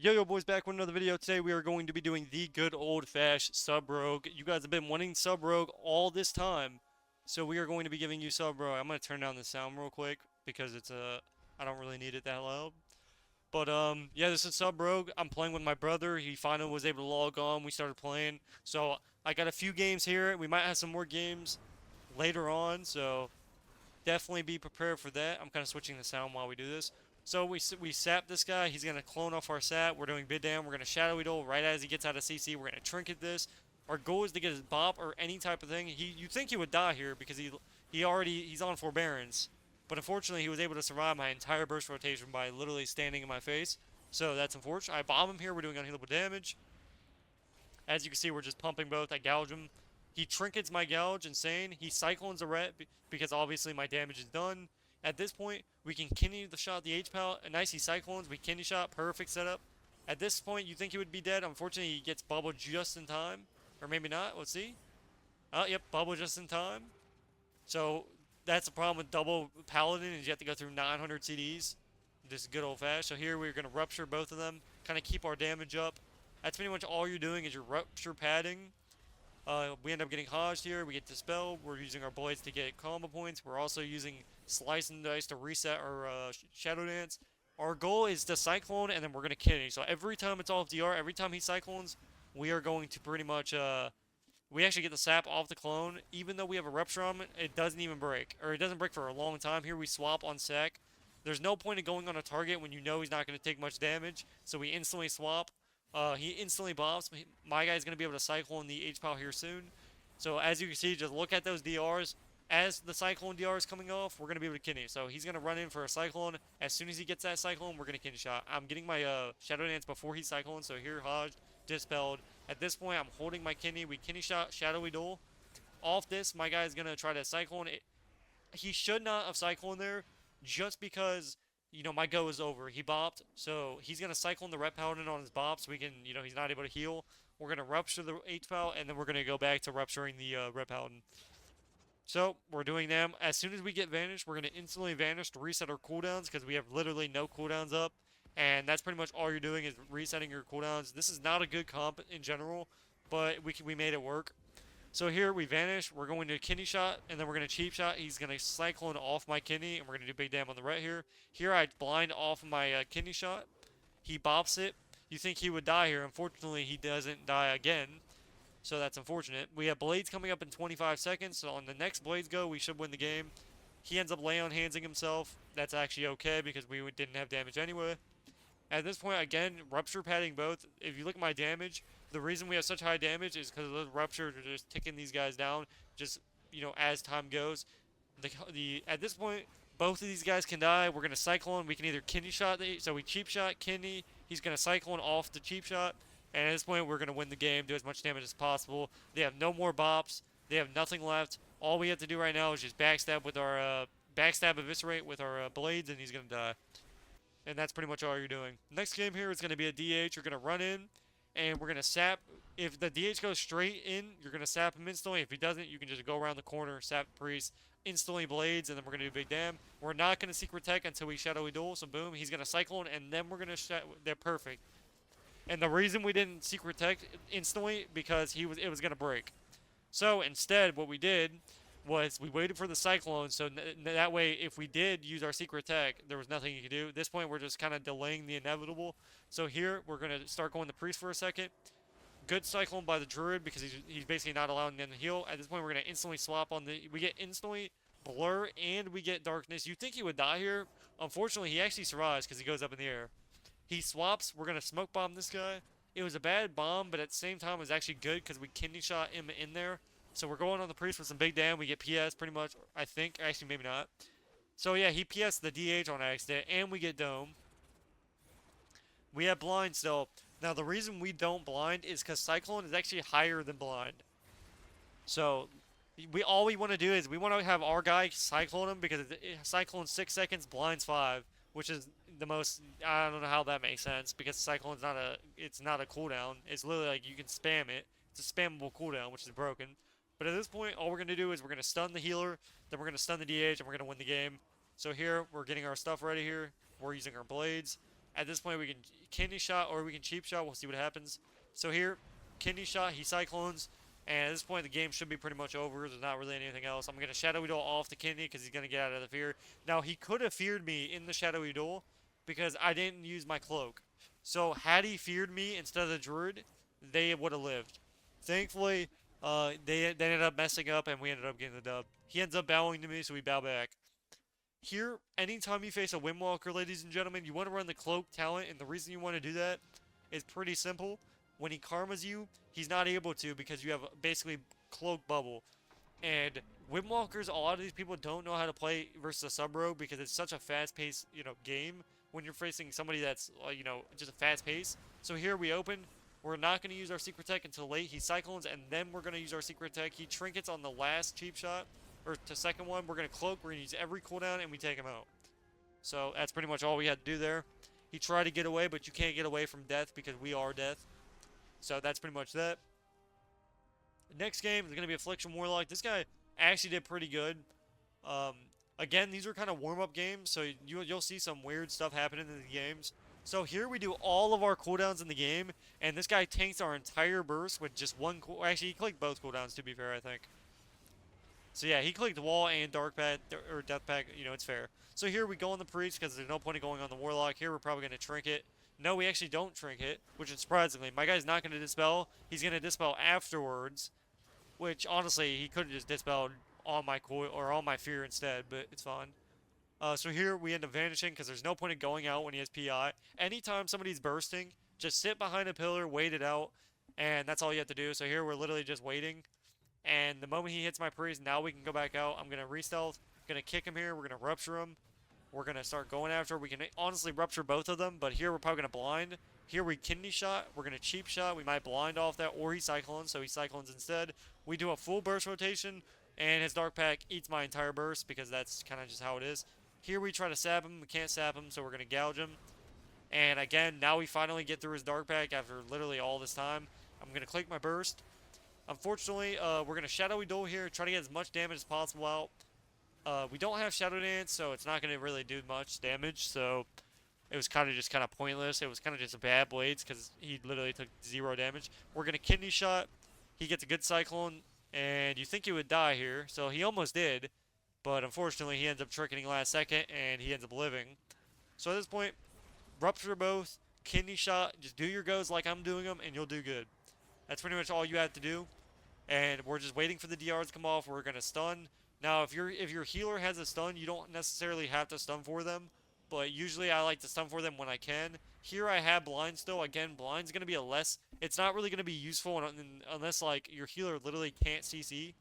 Yo boys, back with another video. Today we are going to be doing the good old-fashioned sub rogue. You guys have been wanting sub rogue all this time, so we are going to be giving you sub rogue. I'm gonna turn down the sound real quick because it's I don't really need it that loud. But yeah, this is sub rogue. I'm playing with my brother. He finally was able to log on. We started playing, so I got a few games here. We might have some more games later on, so definitely be prepared for that. I'm kind of switching the sound while we do this. So we sap this guy. He's gonna clone off our sap. We're doing bid down. We're gonna shadowy duel right as he gets out of CC. We're gonna trinket this. Our goal is to get his bop or any type of thing. You think he would die here because he's on forbearance, but unfortunately he was able to survive my entire burst rotation by literally standing in my face. So that's unfortunate. I bomb him here. We're doing unhealable damage. As you can see, we're just pumping both. I gouge him. He trinkets my gouge, insane. He cyclones a ret because obviously my damage is done. At this point, we can kidney the shot the H-Pal. Nice, he cyclones. We kidney shot. Perfect setup. At this point, you think he would be dead. Unfortunately, he gets bubbled just in time. Or maybe not. Let's see. Yep, bubble just in time. So that's the problem with double Paladin is you have to go through 900 CDs. Just good old fashioned. So here we're going to rupture both of them. Kind of keep our damage up. That's pretty much all you're doing is your rupture padding. We end up getting Hodged here. We get Dispel. We're using our blades to get combo points. We're also using Slice and Dice to reset our Shadow Dance. Our goal is to Cyclone, and then we're going to kidney. So every time it's off DR, every time he Cyclones, we are going to pretty much... we actually get the sap off the clone. Even though we have a Rupture on it, it doesn't even break. Or it doesn't break for a long time. Here we swap on sec. There's no point in going on a target when you know he's not going to take much damage. So we instantly swap. He instantly bombs. My guy's going to be able to Cyclone the H-Pow here soon. So as you can see, just look at those DRs. As the Cyclone DR is coming off, we're going to be able to kidney. So he's going to run in for a Cyclone. As soon as he gets that Cyclone, we're going to kidney shot. I'm getting my Shadow Dance before he Cyclones. So here, Hodge, Dispelled. At this point, I'm holding my kidney. We kidney shot, Shadowy Duel. Off this, my guy's going to try to Cyclone. He should not have Cyclone there just because my go is over. He bopped, so he's going to Cyclone the Rep Paladin on his bop so we can, he's not able to heal. We're going to Rupture the H-Pal, and then we're going to go back to Rupturing the Rep Paladin. So, we're doing them. As soon as we get Vanish, we're going to instantly Vanish to reset our cooldowns because we have literally no cooldowns up. And that's pretty much all you're doing is resetting your cooldowns. This is not a good comp in general, but we made it work. So here we vanish. We're going to kidney shot, and then we're going to cheap shot. He's going to cyclone off my kidney, and we're going to do big dam on the right here. Here I blind off my kidney shot. He bops it. You think he would die here. Unfortunately, he doesn't die again. So that's unfortunate. We have blades coming up in 25 seconds. So on the next blades go, we should win the game. He ends up lay on handsing himself. That's actually okay because we didn't have damage anyway. At this point, again, rupture padding both. If you look at my damage, the reason we have such high damage is because those ruptures are just ticking these guys down. Just as time goes. At this point, both of these guys can die. We're gonna cyclone. We can either kidney shot. So we cheap shot kidney. He's gonna cyclone off the cheap shot. And at this point, we're gonna win the game. Do as much damage as possible. They have no more bops. They have nothing left. All we have to do right now is just backstab with our backstab eviscerate with our blades, and he's gonna die. And that's pretty much all you're doing. Next game here is going to be a DH. You're going to run in, and we're going to sap. If the DH goes straight in, you're going to sap him instantly. If he doesn't, you can just go around the corner, sap Priest, instantly blades, and then we're going to do big dam. We're not going to secret tech until we shadowy duel, so boom, he's going to cyclone, and then we're going to they're perfect. And the reason we didn't secret tech instantly, because it was going to break. So instead, what we did was we waited for the cyclone, so that way if we did use our secret tech, there was nothing you could do. At this point, we're just kind of delaying the inevitable. So here, we're going to start going the priest for a second. Good cyclone by the druid because he's basically not allowing them to heal. At this point, we're going to instantly swap on we get instantly blur and we get darkness. You think he would die here. Unfortunately, he actually survives because he goes up in the air. He swaps. We're going to smoke bomb this guy. It was a bad bomb, but at the same time, it was actually good because we kidney shot him in there. So we're going on the priest with some big dam. We get PS pretty much, I think. Actually, maybe not. So yeah, he PS the DH on accident, and we get dome. We have blind still. Now the reason we don't blind is because Cyclone is actually higher than blind. So all we want to do is we want to have our guy Cyclone him because Cyclone 6 seconds, blinds 5, which is the most. I don't know how that makes sense because Cyclone's not a cooldown. It's literally like you can spam it. It's a spammable cooldown, which is broken. But at this point, all we're going to do is we're going to stun the healer, then we're going to stun the DH, and we're going to win the game. So here, we're getting our stuff ready here. We're using our blades. At this point, we can kidney shot or we can cheap shot. We'll see what happens. So here, kidney shot, he cyclones. And at this point, the game should be pretty much over. There's not really anything else. I'm going to Shadowy Duel off the kidney because he's going to get out of the fear. Now, he could have feared me in the Shadowy Duel because I didn't use my cloak. So, had he feared me instead of the druid, they would have lived. Thankfully, they ended up messing up and we ended up getting the dub. He ends up bowing to me, so we bow back. Here, anytime you face a Windwalker, ladies and gentlemen, you want to run the cloak talent, and the reason you want to do that is pretty simple. When he karmas you, he's not able to because you have basically cloak bubble. And Windwalkers, a lot of these people don't know how to play versus a sub rogue because it's such a fast-paced, game when you're facing somebody that's, just a fast pace. So here we open. We're not going to use our secret tech until late. He cyclones, and then we're going to use our secret tech. He trinkets on the last cheap shot, or the second one. We're going to cloak. We're going to use every cooldown, and we take him out. So that's pretty much all we had to do there. He tried to get away, but you can't get away from death because we are death. So that's pretty much that. The next game is going to be Affliction Warlock. This guy actually did pretty good. Again, these are kind of warm-up games, so you'll see some weird stuff happening in the games. So here we do all of our cooldowns in the game, and this guy tanks our entire burst with just one cool. Actually, he clicked both cooldowns, to be fair, I think. So yeah, he clicked wall and dark pack or death pack. It's fair. So here we go on the priest because there's no point in going on the warlock. Here we're probably going to trinket. No, we actually don't trinket, which is surprisingly. My guy's not going to dispel. He's going to dispel afterwards, which honestly he could have just dispelled on my coil or on my fear instead, but it's fine. So here we end up vanishing because there's no point in going out when he has PI. Anytime somebody's bursting, just sit behind a pillar, wait it out, and that's all you have to do. So here we're literally just waiting. And the moment he hits my priest, now we can go back out. I'm going to re-stealth. Going to kick him here. We're going to rupture him. We're going to start going after. We can honestly rupture both of them, but here we're probably going to blind. Here we kidney shot. We're going to cheap shot. We might blind off that, or he cyclones, so he cyclones instead. We do a full burst rotation, and his dark pack eats my entire burst because that's kind of just how it is. Here we try to sap him. We can't sap him, so we're going to gouge him. And again, now we finally get through his dark pack after literally all this time. I'm going to click my burst. Unfortunately, we're going to Shadowy Duel here, try to get as much damage as possible out. We don't have Shadow Dance, so it's not going to really do much damage, so it was kind of pointless. It was kind of just a bad blades because he literally took 0 damage. We're going to kidney shot. He gets a good cyclone, and you think he would die here, so he almost did, but unfortunately he ends up tricketing last second, and he ends up living. So at this point, rupture both, kidney shot, just do your goes like I'm doing them, and you'll do good. That's pretty much all you have to do. And we're just waiting for the DRs to come off. We're going to stun. Now, if your healer has a stun, you don't necessarily have to stun for them. But usually I like to stun for them when I can. Here I have blind still. Again, blind's going to be a less... It's not really going to be useful unless, like, your healer literally can't CC.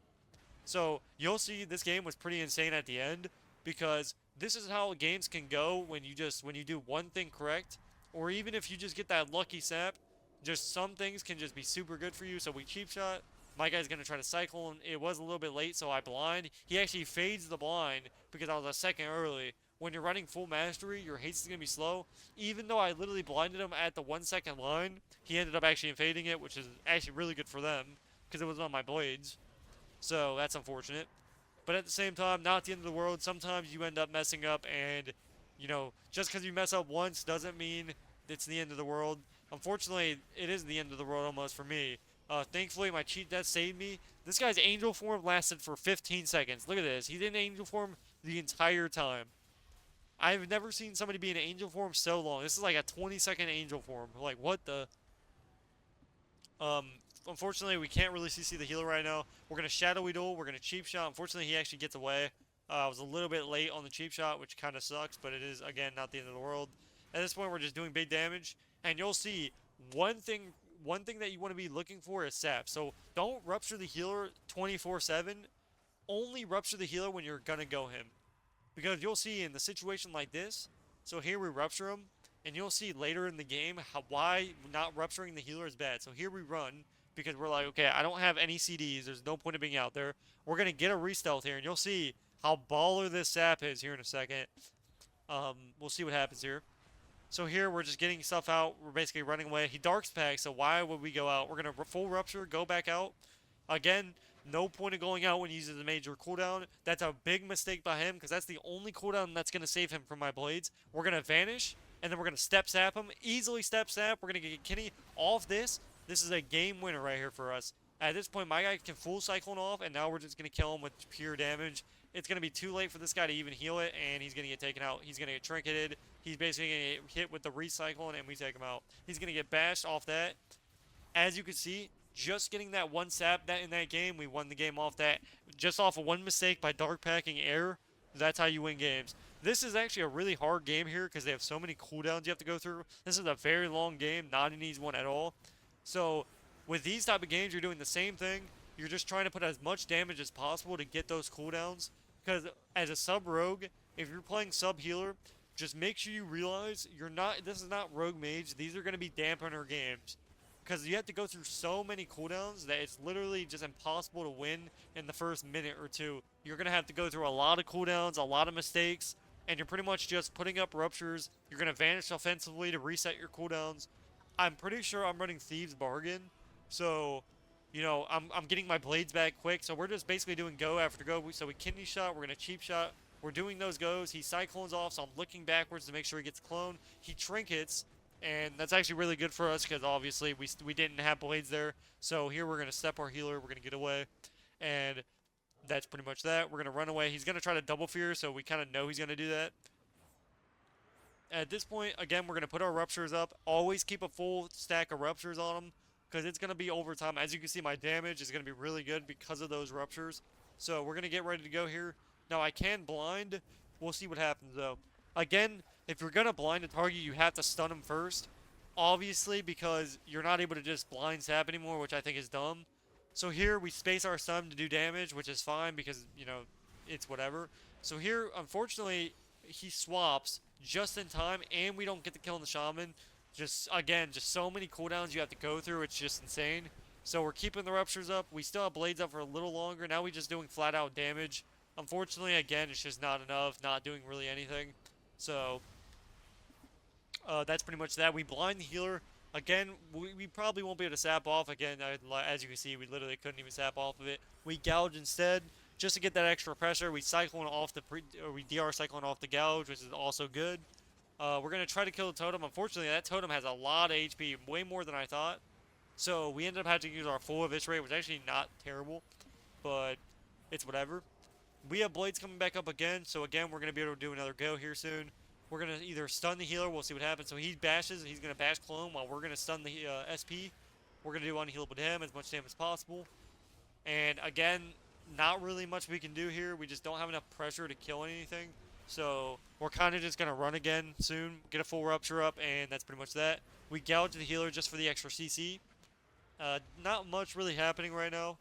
So, you'll see this game was pretty insane at the end. Because this is how games can go when you do one thing correct. Or even if you just get that lucky sap. Just some things can just be super good for you. So we cheap shot. My guy's going to try to cycle, and it was a little bit late, so I blind. He actually fades the blind because I was a second early. When you're running full mastery, your haste is going to be slow. Even though I literally blinded him at the 1 second line, he ended up actually fading it, which is actually really good for them because it was on my blades. So that's unfortunate. But at the same time, not the end of the world. Sometimes you end up messing up, and, just because you mess up once doesn't mean it's the end of the world. Unfortunately, it is the end of the world almost for me. Thankfully, my cheat death saved me. This guy's angel form lasted for 15 seconds. Look at this. He's in angel form the entire time. I've never seen somebody be in angel form so long. This is like a 20-second angel form. Like, what the... Unfortunately, we can't really CC the healer right now. We're going to Shadowy Duel. We're going to cheap shot. Unfortunately, he actually gets away. I was a little bit late on the cheap shot, which kind of sucks, but it is, again, not the end of the world. At this point, we're just doing big damage, and you'll see one thing that you want to be looking for is sap. So don't rupture the healer 24/7. Only rupture the healer when you're going to go him. Because you'll see in the situation like this, so here we rupture him, and you'll see later in the game why not rupturing the healer is bad. So here we run, because we're like, okay, I don't have any CDs, there's no point in being out there. We're going to get a re-stealth here, and you'll see how baller this sap is here in a second. We'll see what happens here. So here we're just getting stuff out. We're basically running away. He darks pack, so why would we go out? We're going to full rupture, go back out. Again, no point in going out when he uses a major cooldown. That's a big mistake by him because that's the only cooldown that's going to save him from my blades. We're going to vanish. and then we're gonna step sap him. Easily step sap. We're gonna get Kenny off this. This is a game winner right here for us. At this point, my guy can full cyclone off, and now we're just gonna kill him with pure damage. It's gonna be too late for this guy to even heal it, and he's gonna get taken out. He's gonna get trinketed. He's basically gonna get hit with the recycling, and we take him out. He's gonna get bashed off that. As you can see, just getting that one sap that in that game, we won the game off that. Just off of one mistake by dark packing air. That's how you win games. This is actually a really hard game here because they have so many cooldowns you have to go through. This is a very long game, not an easy one at all. So with these type of games, you're doing the same thing. You're just trying to put as much damage as possible to get those cooldowns. Because as a sub rogue, if you're playing sub healer, just make sure you realize you're not. This is not rogue mage. These are going to be dampener games. Because you have to go through so many cooldowns that it's literally just impossible to win in the first minute or two. You're going to have to go through a lot of cooldowns, a lot of mistakes, and you're pretty much just putting up ruptures. You're going to vanish offensively to reset your cooldowns. I'm pretty sure I'm running Thieves Bargain, so, you know, I'm getting my blades back quick. So we're just basically doing go after go. So we kidney shot, we're going to cheap shot. We're doing those goes. He cyclones off, so I'm looking backwards to make sure he gets cloned. He trinkets. And that's actually really good for us because obviously we didn't have blades there. So here we're going to step our healer. We're going to get away. And that's pretty much that. We're going to run away. He's going to try to double fear, so we kind of know he's going to do that. At this point, again, we're going to put our ruptures up. Always keep a full stack of ruptures on them because it's going to be overtime. As you can see, my damage is going to be really good because of those ruptures. So we're going to get ready to go here. Now, I can blind. We'll see what happens, though. Again, if you're going to blind a target, you have to stun him first. Obviously, because you're not able to just blind sap anymore, which I think is dumb. So here, we space our stun to do damage, which is fine because, you know, it's whatever. So here, unfortunately, he swaps just in time, and we don't get the kill on the shaman. Just, again, just so many cooldowns you have to go through. It's just insane. So we're keeping the ruptures up. We still have blades up for a little longer. Now we're just doing flat-out damage. Unfortunately, again, it's just not enough. Not doing really anything. So that's pretty much that. We blind the healer. Again, we probably won't be able to sap off. Again, as you can see, we literally couldn't even sap off of it. We gouge instead, just to get that extra pressure. We cyclone off the we DR cyclone off the gouge, which is also good. We're gonna try to kill the totem. Unfortunately, that totem has a lot of HP, way more than I thought. So we ended up having to use our full eviscerate, which is actually not terrible, but it's whatever. We have blades coming back up again, so again, we're gonna be able to do another go here soon. We're going to either stun the healer. We'll see what happens. So he bashes. He's going to bash clone while we're going to stun the SP. We're going to do unhealable to him as much damage as possible. And again, not really much we can do here. We just don't have enough pressure to kill anything. So we're kind of just going to run again soon. Get a full rupture up, and that's pretty much that. We gouge the healer just for the extra CC. Not much really happening right now.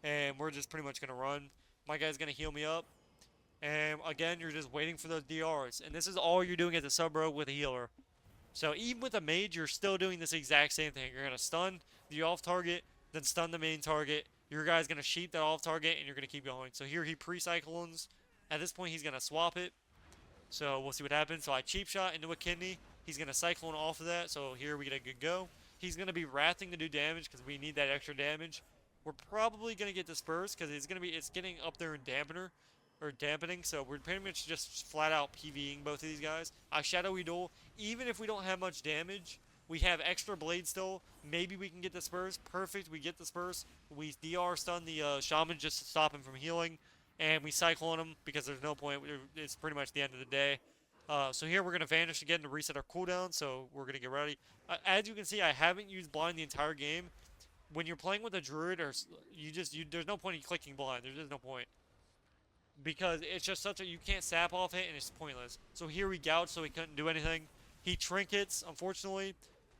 And we're just pretty much going to run. My guy's going to heal me up. And again, you're just waiting for those DRs. And this is all you're doing as a sub rogue with a healer. So even with a mage, you're still doing this exact same thing. You're going to stun the off target, then stun the main target. Your guy's going to sheep that off target, and you're going to keep going. So here he pre-cyclones. At this point, he's going to swap it. So we'll see what happens. So I cheap shot into a kidney. He's going to cyclone off of that. So here we get a good go. He's going to be wrathing to do damage because we need that extra damage. We're probably going to get dispersed because it's getting up there in dampener. Or dampening, so we're pretty much just flat out PvEing both of these guys. I shadowy duel. Even if we don't have much damage, we have extra blade still. Maybe we can get dispersed. Perfect, we get dispersed. We DR stun the shaman just to stop him from healing. And we cyclone him because there's no point. It's pretty much the end of the day. So here we're going to vanish again to reset our cooldown, so we're going to get ready. As you can see, I haven't used blind the entire game. When you're playing with a druid, or there's no point in clicking blind. There's just no point. Because it's just you can't sap off it and it's pointless. So here we gouge, so he couldn't do anything. He trinkets, unfortunately.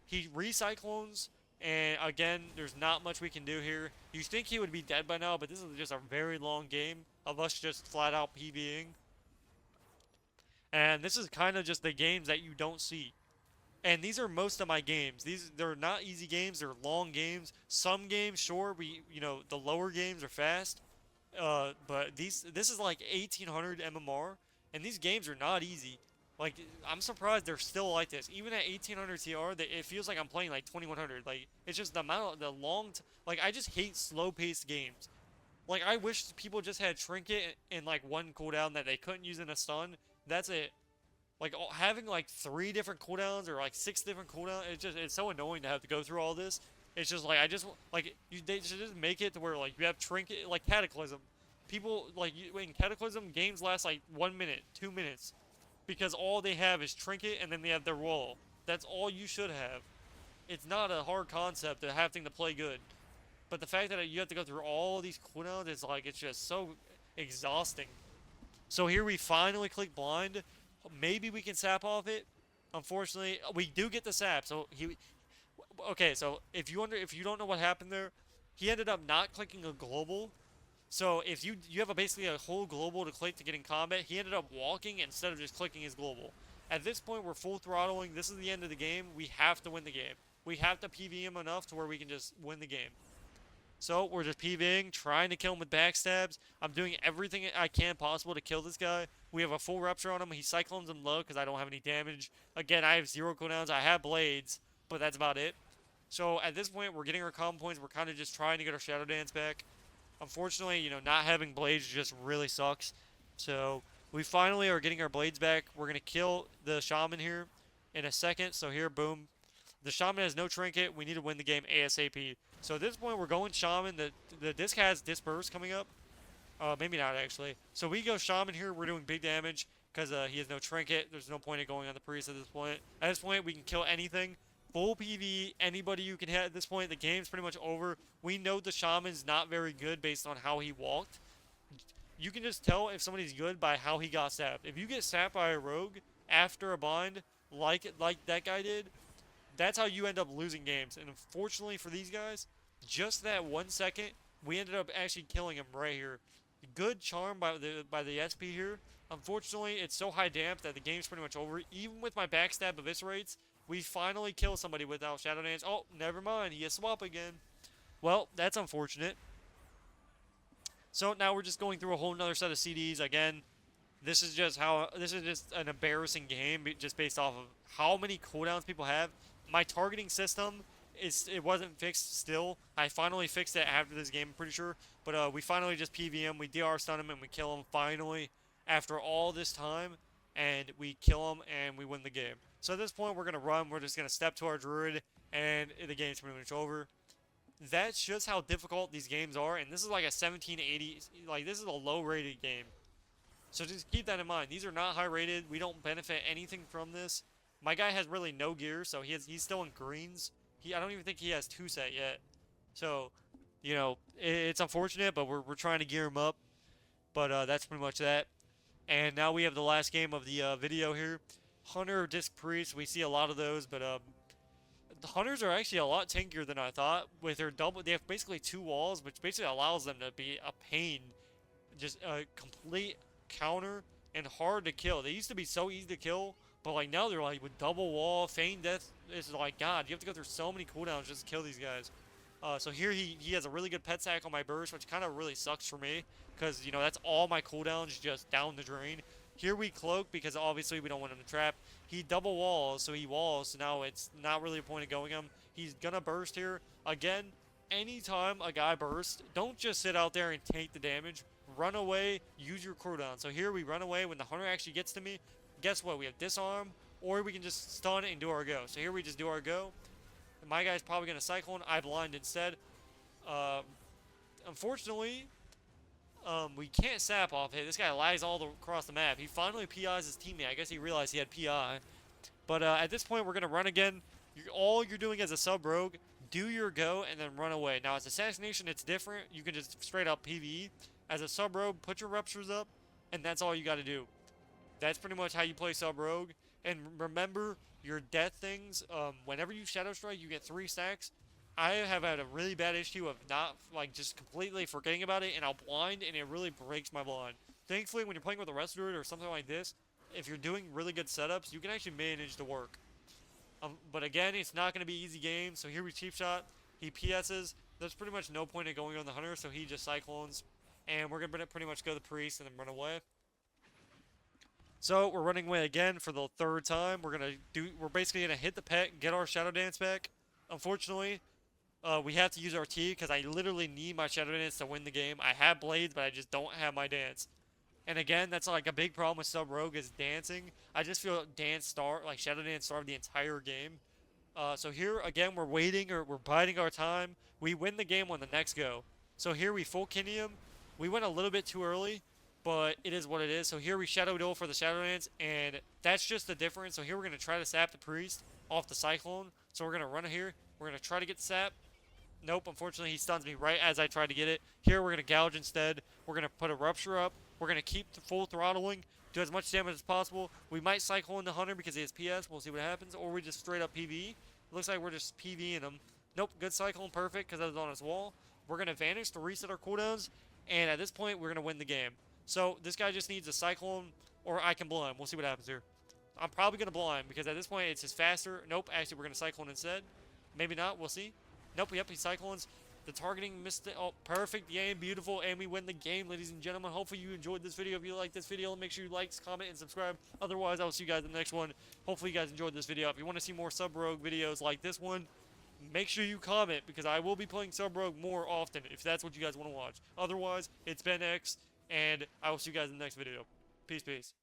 He recyclones, and again, there's not much we can do here. You think he would be dead by now, but this is just a very long game of us just flat out PvEing. And this is kind of just the games that you don't see. And these are most of my games. They're not easy games, they're long games. Some games, sure, the lower games are fast. But this is like 1800 MMR, and these games are not easy. Like, I'm surprised they're still like this. Even at 1800 TR, it feels like I'm playing like 2100. Like, it's just like, I just hate slow-paced games. Like, I wish people just had trinket and like one cooldown that they couldn't use in a stun. That's it. Like having like 3 different cooldowns or like 6 different cooldowns, it's so annoying to have to go through all this. It's just like I just like they should just make it to where like you have trinket like Cataclysm. People like in Cataclysm games last like 1 minute, 2 minutes, because all they have is trinket and then they have their wall. That's all you should have. It's not a hard concept to having to play good, but the fact that you have to go through all of these cooldowns is like it's just so exhausting. So here we finally click blind. Maybe we can sap off it. Unfortunately, we do get the sap. So he okay. So if you don't know what happened there, he ended up not clicking a global. So if you have basically a whole global to click to get in combat, he ended up walking instead of just clicking his global. At this point, we're full throttling. This is the end of the game. We have to win the game. We have to PV him enough to where we can just win the game. So we're just PVing, trying to kill him with backstabs. I'm doing everything I can possible to kill this guy. We have a full rupture on him. He cyclones him low because I don't have any damage. Again, I have 0 cooldowns. I have blades, but that's about it. So at this point, we're getting our common points. We're kind of just trying to get our Shadow Dance back. Unfortunately, not having blades just really sucks. So we finally are getting our blades back. We're going to kill the Shaman here in a second. So here, boom. The Shaman has no trinket. We need to win the game ASAP. So at this point, we're going Shaman. The disc has Disperse coming up. Maybe not, actually. So we go Shaman here. We're doing big damage because he has no trinket. There's no point in going on the Priest at this point. At this point, we can kill anything. Full PV, anybody you can hit at this point. The game's pretty much over. We know the Shaman's not very good based on how he walked. You can just tell if somebody's good by how he got sapped. If you get sapped by a rogue after a bind, like that guy did, that's how you end up losing games. And unfortunately for these guys, just that 1 second, we ended up actually killing him right here. Good charm by the SP here. Unfortunately, it's so high damp that the game's pretty much over. Even with my backstab eviscerates, we finally kill somebody without Shadow Dance. Oh, never mind. He has swap again. Well, that's unfortunate. So now we're just going through a whole nother set of CDs again. This is just an embarrassing game just based off of how many cooldowns people have. My targeting system it wasn't fixed still. I finally fixed it after this game, I'm pretty sure. But we finally just PV him, we DR stun him, and we kill him finally after all this time. And we kill him, and we win the game. So at this point, we're going to run. We're just going to step to our druid, and the game's pretty much over. That's just how difficult these games are, and this is like a 1780, like this is a low-rated game. So just keep that in mind. These are not high-rated. We don't benefit anything from this. My guy has really no gear, so he's still in greens. I don't even think he has 2 set yet. So, it's unfortunate, but we're trying to gear him up. But that's pretty much that. And now we have the last game of the video here. Hunter, Disc Priest, we see a lot of those, but the Hunters are actually a lot tankier than I thought. With their double, they have basically 2 walls, which basically allows them to be a pain. Just a complete counter and hard to kill. They used to be so easy to kill, but like now they're like with double wall, feign death. It's like, God, you have to go through so many cooldowns just to kill these guys. So here he has a really good pet sack on my burst, which kind of really sucks for me, because that's all my cooldowns just down the drain. Here we cloak because obviously we don't want him to trap. He double walls, so he walls, so now it's not really a point of going him. He's gonna burst here. Again, anytime a guy bursts, don't just sit out there and take the damage. Run away, use your cooldown. So here we run away when the Hunter actually gets to me. Guess what? We have disarm, or we can just stun and do our go. So here we just do our go. My guy's probably gonna cyclone. I blind instead. Unfortunately, we can't sap off it. This guy lies all across the map. He finally PIs his teammate. I guess he realized he had PI. But at this point, we're going to run again. All you're doing as a sub-rogue, do your go, and then run away. Now, as Assassination, it's different. You can just straight up PvE. As a sub-rogue, put your ruptures up, and that's all you got to do. That's pretty much how you play sub-rogue. And remember, your death things, whenever you Shadow Strike, you get 3 stacks. I have had a really bad issue of not, just completely forgetting about it, and I'll blind, and it really breaks my blind. Thankfully, when you're playing with a Rest Druid or something like this, if you're doing really good setups, you can actually manage to work. But again, it's not going to be easy game, so here we cheap shot. He PS's. There's pretty much no point in going on the Hunter, so he just cyclones. And we're going to pretty much go the Priest and then run away. So, we're running away again for the 3rd time. We're basically going to hit the pet, get our Shadow Dance back. Unfortunately, we have to use our T because I literally need my Shadow Dance to win the game. I have blades, but I just don't have my dance. And again, that's like a big problem with Sub Rogue is dancing. I just feel like Shadow Dance starved the entire game. So here again, we're waiting or we're biding our time. We win the game on the next go. So here we full Kinium. We went a little bit too early, but it is what it is. So here we Shadow Duel for the Shadow Dance, and that's just the difference. So here we're gonna try to sap the Priest off the Cyclone. So we're gonna run it here. We're gonna try to get the sap. Nope, unfortunately he stuns me right as I try to get it. Here we're going to gouge instead. We're going to put a Rupture up. We're going to keep the full throttling, do as much damage as possible. We might cycle in the Hunter because he has PS. We'll see what happens. Or we just straight up PvE. It looks like we're just PvEing him. Nope, good Cyclone, perfect because I was on his wall. We're going to Vanish to reset our cooldowns. And at this point, we're going to win the game. So this guy just needs a Cyclone or I can blow him. We'll see what happens here. I'm probably going to blow him because at this point, it's just faster. Nope, actually, we're going to Cyclone instead. Maybe not, we'll see. Nope, yep, he Cyclones. The targeting missed it. Oh, perfect. Game, beautiful. And we win the game, ladies and gentlemen. Hopefully you enjoyed this video. If you like this video, make sure you like, comment, and subscribe. Otherwise, I will see you guys in the next one. Hopefully you guys enjoyed this video. If you want to see more Sub-Rogue videos like this one, make sure you comment because I will be playing Sub-Rogue more often if that's what you guys want to watch. Otherwise, it's Ben X, and I will see you guys in the next video. Peace, peace.